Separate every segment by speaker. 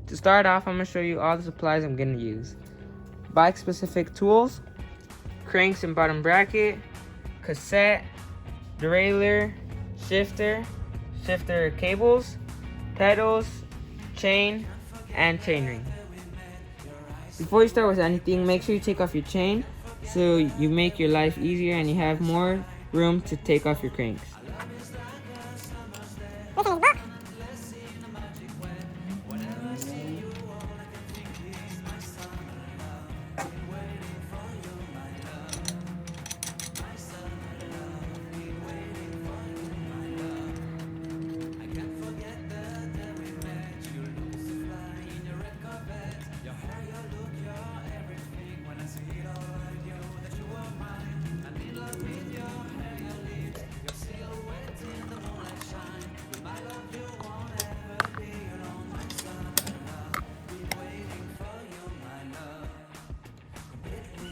Speaker 1: To start off, I'm going to show you all the supplies I'm going to use. Bike specific tools, cranks and bottom bracket, cassette, derailleur, shifter cables, pedals, chain, and chainring. Before you start with anything, make sure you take off your chain so you make your life easier and you have more room to take off your cranks.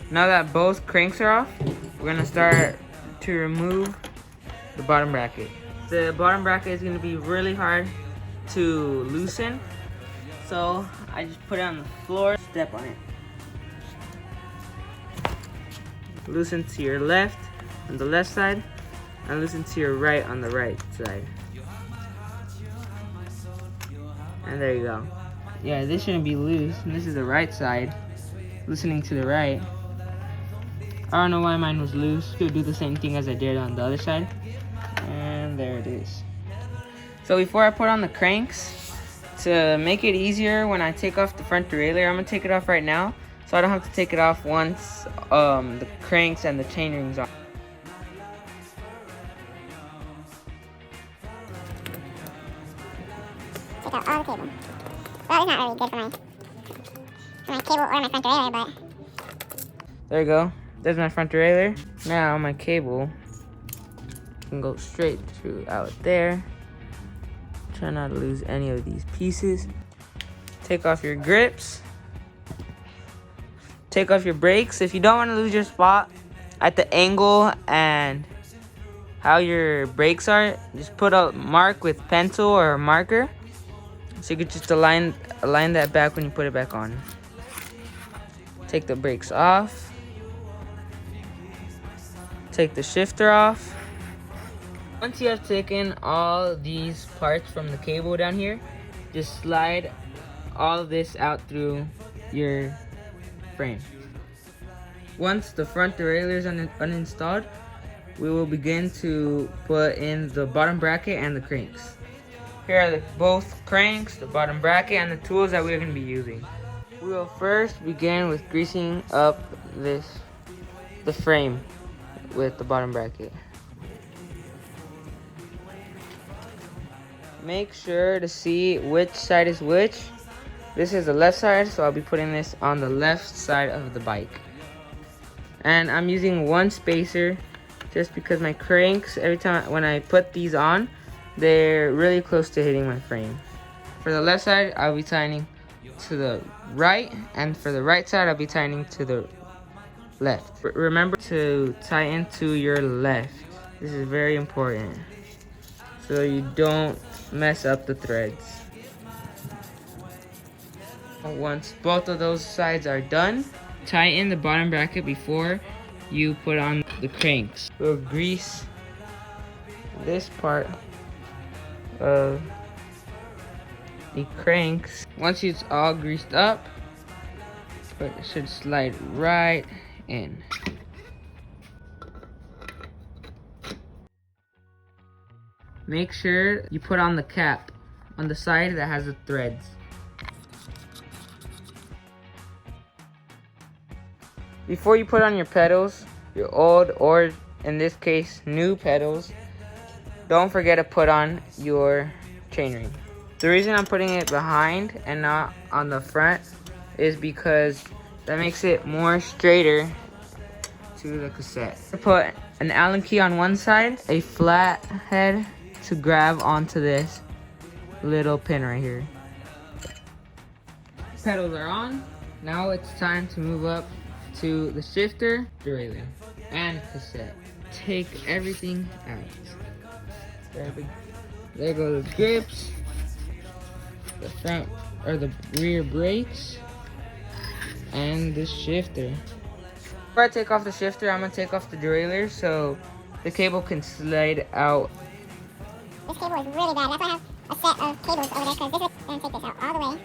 Speaker 1: Now that both cranks are off, we're gonna start to remove the bottom bracket. The bottom bracket is gonna be really hard to loosen, so I just put it on the floor, step on it. Loosen to your left on the left side, and loosen to your right on the right side. And there you go. Yeah, this shouldn't be loose. This is the right side, loosening to the right. I don't know why mine was loose. To do the same thing as I did on the other side. And there it is. So before I put on the cranks, to make it easier when I take off the front derailleur, I'm gonna take it off right now, so I don't have to take it off once the cranks and the chain rings are.
Speaker 2: Take out all the cable. Well, it's not really good for my cable or my front derailleur, but
Speaker 1: there you go. There's my front derailleur. Now my cable can go straight through out there. Try not to lose any of these pieces. Take off your grips. Take off your brakes. If you don't want to lose your spot at the angle and how your brakes are, just put a mark with pencil or a marker, so you could just align that back when you put it back on. Take the brakes off. Take the shifter off. Once you have taken all these parts from the cable down here, just slide all of this out through your frame. Once the front derailleur is uninstalled, we will begin to put in the bottom bracket and the cranks. Here are both cranks, the bottom bracket, and the tools that we're going to be using. We will first begin with greasing up the frame with the bottom bracket. Make sure to see which side is which. This is the left side, so I'll be putting this on the left side of the bike. And I'm using one spacer just because my cranks, every time when I put these on, they're really close to hitting my frame. For the left side, I'll be tightening to the right, and for the right side, I'll be tightening to the left. Remember to tighten to your left. This is very important, so you don't mess up the threads. Once both of those sides are done, tighten the bottom bracket before you put on the cranks. We'll grease this part of the cranks. Once it's all greased up, it should slide right in. Make sure you put on the cap on the side that has the threads. Before you put on your pedals, your old or in this case new pedals, don't forget to put on your chainring. The reason I'm putting it behind and not on the front is because that makes it more straighter to the cassette. Put an Allen key on one side, a flat head to grab onto this little pin right here. Pedals are on. Now it's time to move up to the shifter, derailleur, and cassette. Take everything out. There go the grips, the front are the rear brakes and the shifter. Before I take off the shifter, I'm gonna take off the derailleur so the cable can slide out.
Speaker 2: This cable is really bad. That's why I have a set of cables over there, because this is going to take this out all the way.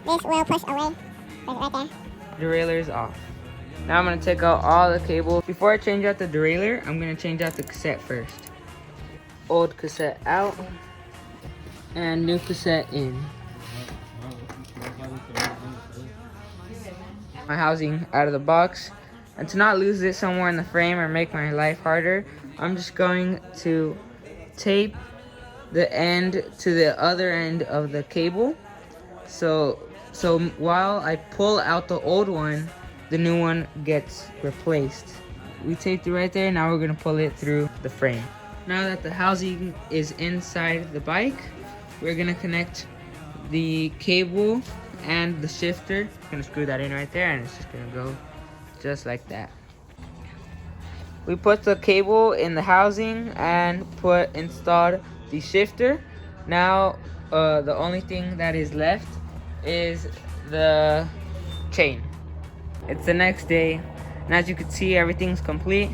Speaker 2: This will push away. Right there.
Speaker 1: Derailleur is off. Now I'm gonna take out all the cables. Before I change out the derailleur, I'm gonna change out the cassette first. Old cassette out and new cassette in. My housing out of the box. And to not lose it somewhere in the frame or make my life harder, I'm just going to tape the end to the other end of the cable. So while I pull out the old one, the new one gets replaced. We taped it right there. Now we're gonna pull it through the frame. Now that the housing is inside the bike, we're gonna connect the cable and the shifter. I'm gonna screw that in right there, and it's just gonna go just like that. We put the cable in the housing and installed the shifter. Now the only thing that is left is the chain. It's the next day, and as you can see, everything's complete.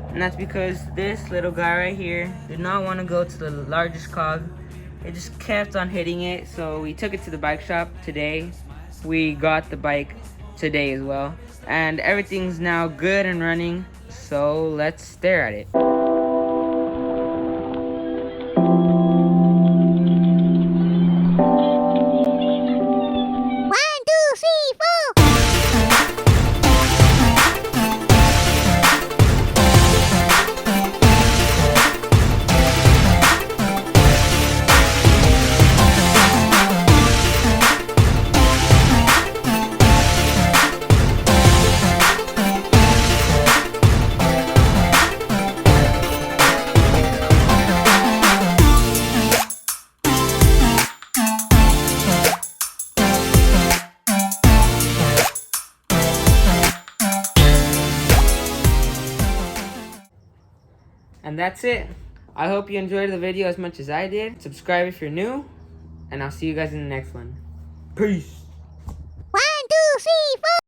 Speaker 1: And that's because this little guy right here did not want to go to the largest cog. It just kept on hitting it, so we took it to the bike shop today. We got the bike today as well, and everything's now good and running, so let's stare at it. And that's it. I hope you enjoyed the video as much as I did. Subscribe if you're new, and I'll see you guys in the next one. Peace.